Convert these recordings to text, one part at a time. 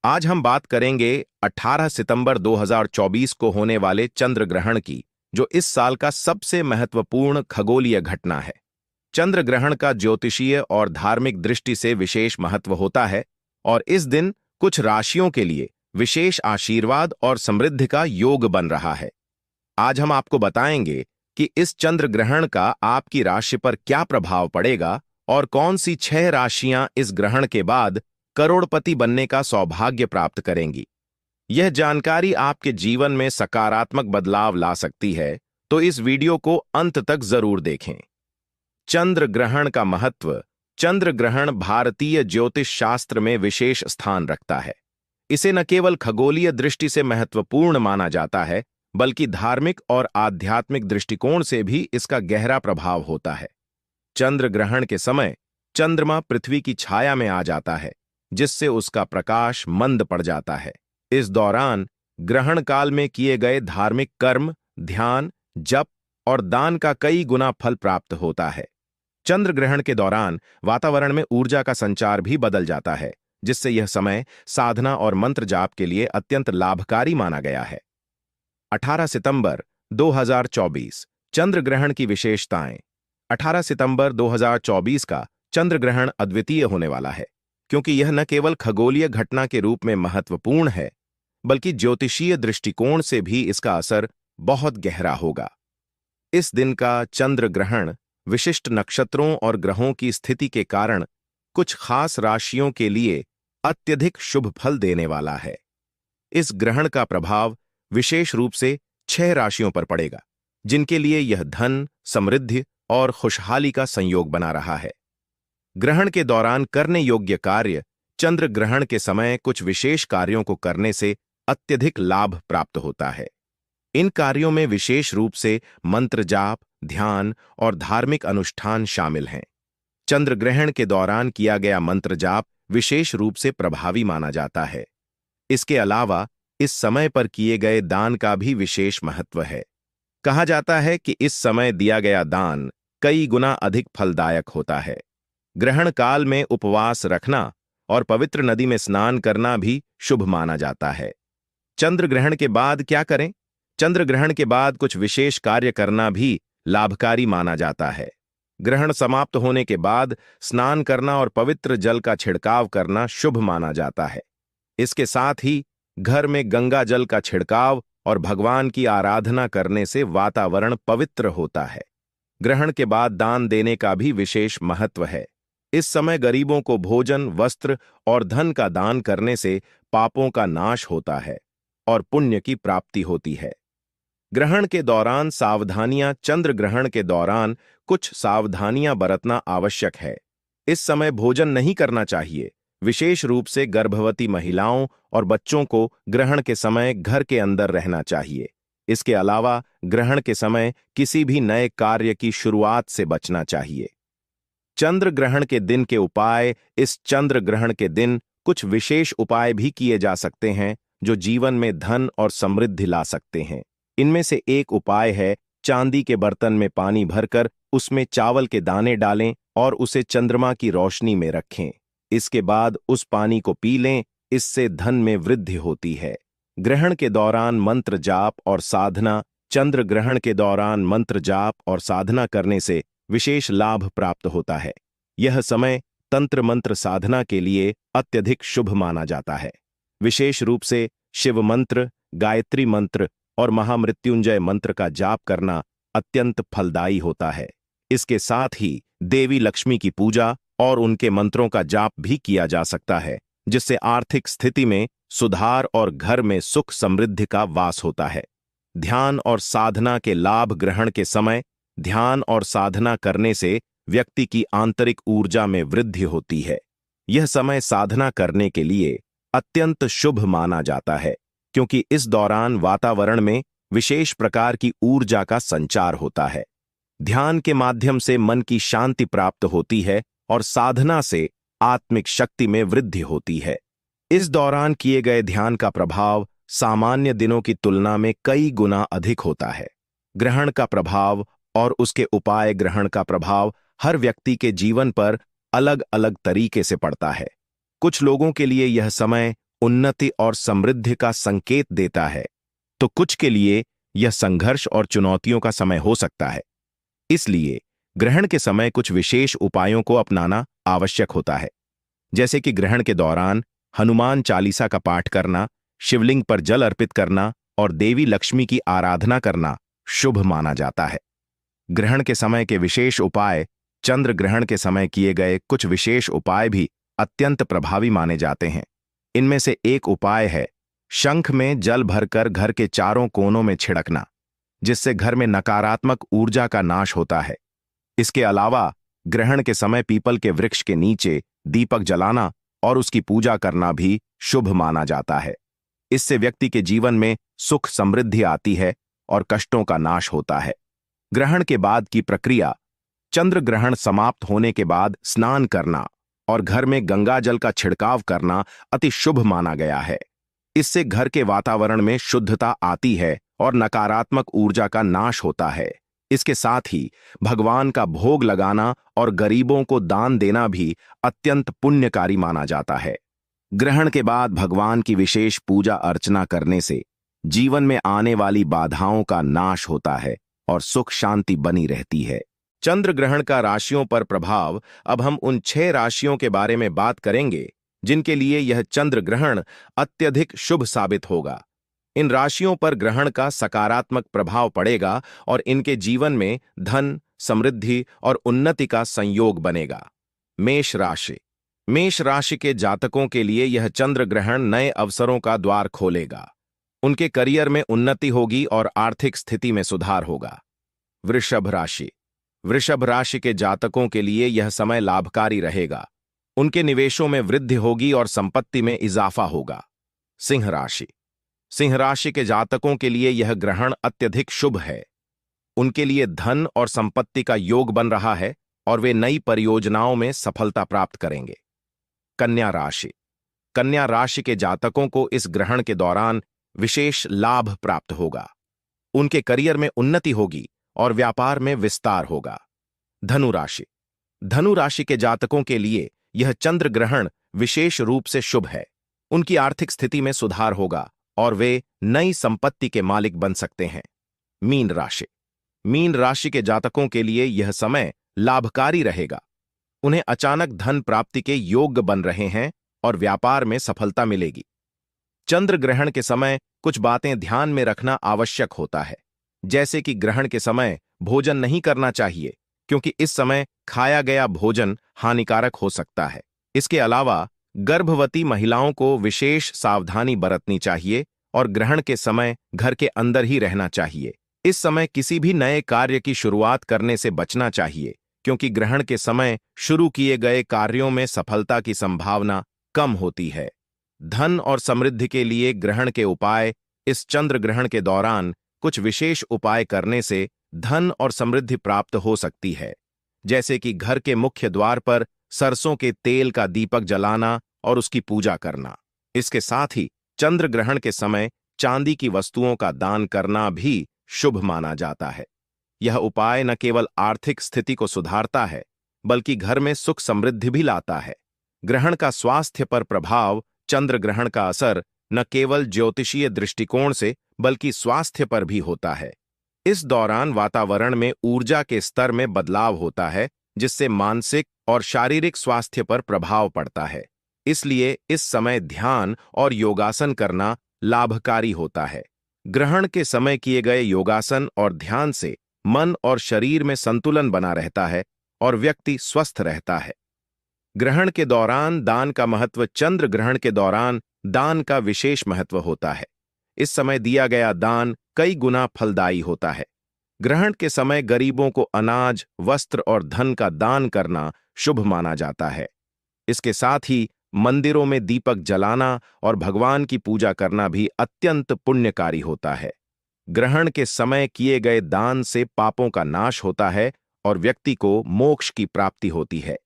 आज हम बात करेंगे 18 सितंबर 2024 को होने वाले चंद्र ग्रहण की, जो इस साल का सबसे महत्वपूर्ण खगोलीय घटना है। चंद्र ग्रहण का ज्योतिषीय और धार्मिक दृष्टि से विशेष महत्व होता है और इस दिन कुछ राशियों के लिए विशेष आशीर्वाद और समृद्धि का योग बन रहा है। आज हम आपको बताएंगे कि इस चंद्र ग्रहण का आपकी राशि पर क्या प्रभाव पड़ेगा और कौन सी 6 राशियां इस ग्रहण के बाद करोड़पति बनने का सौभाग्य प्राप्त करेंगी। यह जानकारी आपके जीवन में सकारात्मक बदलाव ला सकती है, तो इस वीडियो को अंत तक जरूर देखें। चंद्र ग्रहण का महत्व। चंद्र ग्रहण भारतीय ज्योतिष शास्त्र में विशेष स्थान रखता है। इसे न केवल खगोलीय दृष्टि से महत्वपूर्ण माना जाता है, बल्कि धार्मिक और आध्यात्मिक दृष्टिकोण से भी इसका गहरा प्रभाव होता है। चंद्र ग्रहण के समय चंद्रमा पृथ्वी की छाया में आ जाता है, जिससे उसका प्रकाश मंद पड़ जाता है। इस दौरान ग्रहण काल में किए गए धार्मिक कर्म, ध्यान, जप और दान का कई गुना फल प्राप्त होता है। चंद्र ग्रहण के दौरान वातावरण में ऊर्जा का संचार भी बदल जाता है, जिससे यह समय साधना और मंत्र जाप के लिए अत्यंत लाभकारी माना गया है। 18 सितंबर 2024 चंद्र ग्रहण की विशेषताएं। 18 सितंबर 2024 का चंद्र ग्रहण अद्वितीय होने वाला है, क्योंकि यह न केवल खगोलीय घटना के रूप में महत्वपूर्ण है, बल्कि ज्योतिषीय दृष्टिकोण से भी इसका असर बहुत गहरा होगा। इस दिन का चंद्र ग्रहण विशिष्ट नक्षत्रों और ग्रहों की स्थिति के कारण कुछ खास राशियों के लिए अत्यधिक शुभ फल देने वाला है। इस ग्रहण का प्रभाव विशेष रूप से 6 राशियों पर पड़ेगा, जिनके लिए यह धन, समृद्धि और खुशहाली का संयोग बना रहा है। ग्रहण के दौरान करने योग्य कार्य। चंद्र ग्रहण के समय कुछ विशेष कार्यों को करने से अत्यधिक लाभ प्राप्त होता है। इन कार्यों में विशेष रूप से मंत्र जाप, ध्यान और धार्मिक अनुष्ठान शामिल हैं। चंद्र ग्रहण के दौरान किया गया मंत्र जाप विशेष रूप से प्रभावी माना जाता है। इसके अलावा इस समय पर किए गए दान का भी विशेष महत्व है। कहा जाता है कि इस समय दिया गया दान कई गुना अधिक फलदायक होता है। ग्रहण काल में उपवास रखना और पवित्र नदी में स्नान करना भी शुभ माना जाता है। चंद्र ग्रहण के बाद क्या करें? चंद्र ग्रहण के बाद कुछ विशेष कार्य करना भी लाभकारी माना जाता है। ग्रहण समाप्त होने के बाद स्नान करना और पवित्र जल का छिड़काव करना शुभ माना जाता है। इसके साथ ही घर में गंगा जल का छिड़काव और भगवान की आराधना करने से वातावरण पवित्र होता है। ग्रहण के बाद दान देने का भी विशेष महत्व है। इस समय गरीबों को भोजन, वस्त्र और धन का दान करने से पापों का नाश होता है और पुण्य की प्राप्ति होती है। ग्रहण के दौरान सावधानियां। चंद्र ग्रहण के दौरान कुछ सावधानियां बरतना आवश्यक है। इस समय भोजन नहीं करना चाहिए। विशेष रूप से गर्भवती महिलाओं और बच्चों को ग्रहण के समय घर के अंदर रहना चाहिए। इसके अलावा ग्रहण के समय किसी भी नए कार्य की शुरुआत से बचना चाहिए। चंद्र ग्रहण के दिन के उपाय। इस चंद्र ग्रहण के दिन कुछ विशेष उपाय भी किए जा सकते हैं, जो जीवन में धन और समृद्धि ला सकते हैं। इनमें से एक उपाय है चांदी के बर्तन में पानी भरकर उसमें चावल के दाने डालें और उसे चंद्रमा की रोशनी में रखें। इसके बाद उस पानी को पी लें। इससे धन में वृद्धि होती है। ग्रहण के दौरान मंत्र जाप और साधना। चंद्र ग्रहण के दौरान मंत्र जाप और साधना करने से विशेष लाभ प्राप्त होता है। यह समय तंत्र मंत्र साधना के लिए अत्यधिक शुभ माना जाता है। विशेष रूप से शिव मंत्र, गायत्री मंत्र और महामृत्युंजय मंत्र का जाप करना अत्यंत फलदायी होता है। इसके साथ ही देवी लक्ष्मी की पूजा और उनके मंत्रों का जाप भी किया जा सकता है, जिससे आर्थिक स्थिति में सुधार और घर में सुख समृद्धि का वास होता है। ध्यान और साधना के लाभ। ग्रहण के समय ध्यान और साधना करने से व्यक्ति की आंतरिक ऊर्जा में वृद्धि होती है। यह समय साधना करने के लिए अत्यंत शुभ माना जाता है, क्योंकि इस दौरान वातावरण में विशेष प्रकार की ऊर्जा का संचार होता है। ध्यान के माध्यम से मन की शांति प्राप्त होती है और साधना से आत्मिक शक्ति में वृद्धि होती है। इस दौरान किए गए ध्यान का प्रभाव सामान्य दिनों की तुलना में कई गुना अधिक होता है। ग्रहण का प्रभाव और उसके उपाय। ग्रहण का प्रभाव हर व्यक्ति के जीवन पर अलग अलग तरीके से पड़ता है। कुछ लोगों के लिए यह समय उन्नति और समृद्धि का संकेत देता है, तो कुछ के लिए यह संघर्ष और चुनौतियों का समय हो सकता है। इसलिए ग्रहण के समय कुछ विशेष उपायों को अपनाना आवश्यक होता है, जैसे कि ग्रहण के दौरान हनुमान चालीसा का पाठ करना, शिवलिंग पर जल अर्पित करना और देवी लक्ष्मी की आराधना करना शुभ माना जाता है। ग्रहण के समय के विशेष उपाय। चंद्र ग्रहण के समय किए गए कुछ विशेष उपाय भी अत्यंत प्रभावी माने जाते हैं। इनमें से एक उपाय है शंख में जल भरकर घर के चारों कोनों में छिड़कना, जिससे घर में नकारात्मक ऊर्जा का नाश होता है। इसके अलावा ग्रहण के समय पीपल के वृक्ष के नीचे दीपक जलाना और उसकी पूजा करना भी शुभ माना जाता है। इससे व्यक्ति के जीवन में सुख समृद्धि आती है और कष्टों का नाश होता है। ग्रहण के बाद की प्रक्रिया। चंद्र ग्रहण समाप्त होने के बाद स्नान करना और घर में गंगा जल का छिड़काव करना अति शुभ माना गया है। इससे घर के वातावरण में शुद्धता आती है और नकारात्मक ऊर्जा का नाश होता है। इसके साथ ही भगवान का भोग लगाना और गरीबों को दान देना भी अत्यंत पुण्यकारी माना जाता है। ग्रहण के बाद भगवान की विशेष पूजा अर्चना करने से जीवन में आने वाली बाधाओं का नाश होता है और सुख शांति बनी रहती है। चंद्र ग्रहण का राशियों पर प्रभाव। अब हम उन 6 राशियों के बारे में बात करेंगे जिनके लिए यह चंद्र ग्रहण अत्यधिक शुभ साबित होगा। इन राशियों पर ग्रहण का सकारात्मक प्रभाव पड़ेगा और इनके जीवन में धन, समृद्धि और उन्नति का संयोग बनेगा। मेष राशि। मेष राशि के जातकों के लिए यह चंद्र ग्रहण नए अवसरों का द्वार खोलेगा। उनके करियर में उन्नति होगी और आर्थिक स्थिति में सुधार होगा। वृषभ राशि। वृषभ राशि के जातकों के लिए यह समय लाभकारी रहेगा। उनके निवेशों में वृद्धि होगी और संपत्ति में इजाफा होगा। सिंह राशि। सिंह राशि के जातकों के लिए यह ग्रहण अत्यधिक शुभ है। उनके लिए धन और संपत्ति का योग बन रहा है और वे नई परियोजनाओं में सफलता प्राप्त करेंगे। कन्या राशि। कन्या राशि के जातकों को इस ग्रहण के दौरान विशेष लाभ प्राप्त होगा। उनके करियर में उन्नति होगी और व्यापार में विस्तार होगा। धनु राशि। धनु राशि के जातकों के लिए यह चंद्र ग्रहण विशेष रूप से शुभ है। उनकी आर्थिक स्थिति में सुधार होगा और वे नई संपत्ति के मालिक बन सकते हैं। मीन राशि। मीन राशि के जातकों के लिए यह समय लाभकारी रहेगा। उन्हें अचानक धन प्राप्ति के योग्य बन रहे हैं और व्यापार में सफलता मिलेगी। चंद्र ग्रहण के समय कुछ बातें ध्यान में रखना आवश्यक होता है, जैसे कि ग्रहण के समय भोजन नहीं करना चाहिए, क्योंकि इस समय खाया गया भोजन हानिकारक हो सकता है। इसके अलावा गर्भवती महिलाओं को विशेष सावधानी बरतनी चाहिए और ग्रहण के समय घर के अंदर ही रहना चाहिए। इस समय किसी भी नए कार्य की शुरुआत करने से बचना चाहिए, क्योंकि ग्रहण के समय शुरू किए गए कार्यों में सफलता की संभावना कम होती है। धन और समृद्धि के लिए ग्रहण के उपाय। इस चंद्र ग्रहण के दौरान कुछ विशेष उपाय करने से धन और समृद्धि प्राप्त हो सकती है, जैसे कि घर के मुख्य द्वार पर सरसों के तेल का दीपक जलाना और उसकी पूजा करना। इसके साथ ही चंद्र ग्रहण के समय चांदी की वस्तुओं का दान करना भी शुभ माना जाता है। यह उपाय न केवल आर्थिक स्थिति को सुधारता है, बल्कि घर में सुख समृद्धि भी लाता है। ग्रहण का स्वास्थ्य पर प्रभाव। चंद्र ग्रहण का असर न केवल ज्योतिषीय दृष्टिकोण से बल्कि स्वास्थ्य पर भी होता है। इस दौरान वातावरण में ऊर्जा के स्तर में बदलाव होता है, जिससे मानसिक और शारीरिक स्वास्थ्य पर प्रभाव पड़ता है। इसलिए इस समय ध्यान और योगासन करना लाभकारी होता है। ग्रहण के समय किए गए योगासन और ध्यान से मन और शरीर में संतुलन बना रहता है और व्यक्ति स्वस्थ रहता है। ग्रहण के दौरान दान का महत्व। चंद्र ग्रहण के दौरान दान का विशेष महत्व होता है। इस समय दिया गया दान कई गुना फलदायी होता है। ग्रहण के समय गरीबों को अनाज, वस्त्र और धन का दान करना शुभ माना जाता है। इसके साथ ही मंदिरों में दीपक जलाना और भगवान की पूजा करना भी अत्यंत पुण्यकारी होता है। ग्रहण के समय किए गए दान से पापों का नाश होता है और व्यक्ति को मोक्ष की प्राप्ति होती है।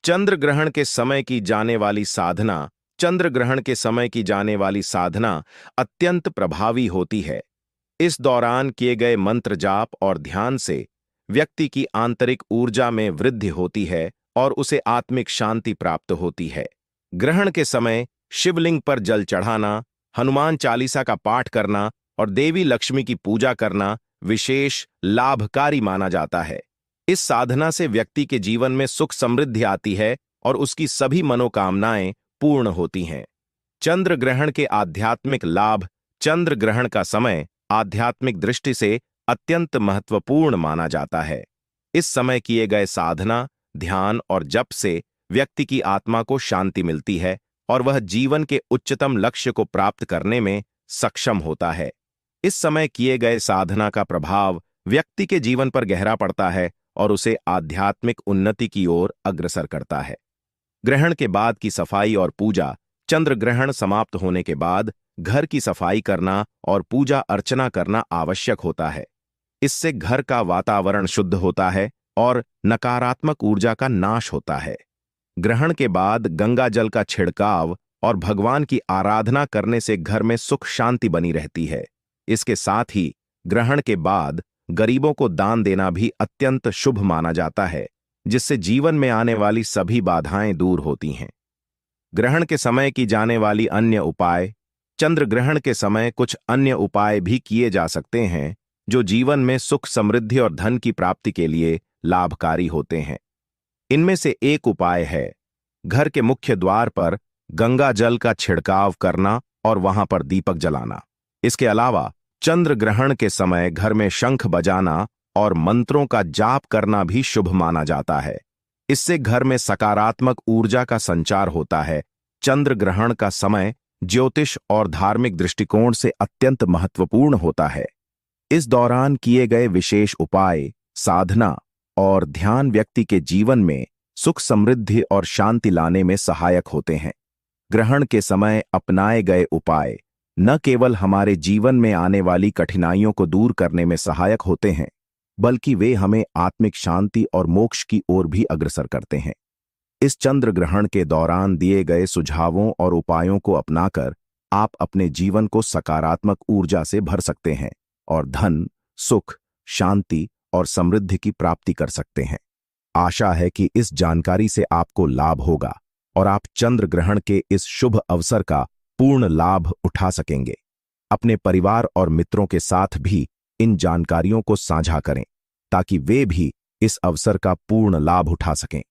चंद्र ग्रहण के समय की जाने वाली साधना। चंद्र ग्रहण के समय की जाने वाली साधना अत्यंत प्रभावी होती है। इस दौरान किए गए मंत्र जाप और ध्यान से व्यक्ति की आंतरिक ऊर्जा में वृद्धि होती है और उसे आत्मिक शांति प्राप्त होती है। ग्रहण के समय शिवलिंग पर जल चढ़ाना, हनुमान चालीसा का पाठ करना और देवी लक्ष्मी की पूजा करना विशेष लाभकारी माना जाता है। इस साधना से व्यक्ति के जीवन में सुख समृद्धि आती है और उसकी सभी मनोकामनाएं पूर्ण होती हैं। चंद्र ग्रहण के आध्यात्मिक लाभ। चंद्र ग्रहण का समय आध्यात्मिक दृष्टि से अत्यंत महत्वपूर्ण माना जाता है। इस समय किए गए साधना, ध्यान और जप से व्यक्ति की आत्मा को शांति मिलती है और वह जीवन के उच्चतम लक्ष्य को प्राप्त करने में सक्षम होता है। इस समय किए गए साधना का प्रभाव व्यक्ति के जीवन पर गहरा पड़ता है और उसे आध्यात्मिक उन्नति की ओर अग्रसर करता है। ग्रहण के बाद की सफाई और पूजा। चंद्र ग्रहण समाप्त होने के बाद घर की सफाई करना और पूजा अर्चना करना आवश्यक होता है। इससे घर का वातावरण शुद्ध होता है और नकारात्मक ऊर्जा का नाश होता है। ग्रहण के बाद गंगा जल का छिड़काव और भगवान की आराधना करने से घर में सुख शांति बनी रहती है। इसके साथ ही ग्रहण के बाद गरीबों को दान देना भी अत्यंत शुभ माना जाता है, जिससे जीवन में आने वाली सभी बाधाएं दूर होती हैं। ग्रहण के समय की जाने वाली अन्य उपाय। चंद्र ग्रहण के समय कुछ अन्य उपाय भी किए जा सकते हैं जो जीवन में सुख समृद्धि और धन की प्राप्ति के लिए लाभकारी होते हैं। इनमें से एक उपाय है घर के मुख्य द्वार पर गंगा जल का छिड़काव करना और वहां पर दीपक जलाना। इसके अलावा चंद्र ग्रहण के समय घर में शंख बजाना और मंत्रों का जाप करना भी शुभ माना जाता है। इससे घर में सकारात्मक ऊर्जा का संचार होता है। चंद्र ग्रहण का समय ज्योतिष और धार्मिक दृष्टिकोण से अत्यंत महत्वपूर्ण होता है। इस दौरान किए गए विशेष उपाय, साधना और ध्यान व्यक्ति के जीवन में सुख समृद्धि और शांति लाने में सहायक होते हैं। ग्रहण के समय अपनाए गए उपाय न केवल हमारे जीवन में आने वाली कठिनाइयों को दूर करने में सहायक होते हैं, बल्कि वे हमें आत्मिक शांति और मोक्ष की ओर भी अग्रसर करते हैं। इस चंद्र ग्रहण के दौरान दिए गए सुझावों और उपायों को अपनाकर आप अपने जीवन को सकारात्मक ऊर्जा से भर सकते हैं और धन, सुख, शांति और समृद्धि की प्राप्ति कर सकते हैं। आशा है कि इस जानकारी से आपको लाभ होगा और आप चंद्र ग्रहण के इस शुभ अवसर का पूर्ण लाभ उठा सकेंगे। अपने परिवार और मित्रों के साथ भी इन जानकारियों को साझा करें ताकि वे भी इस अवसर का पूर्ण लाभ उठा सकें।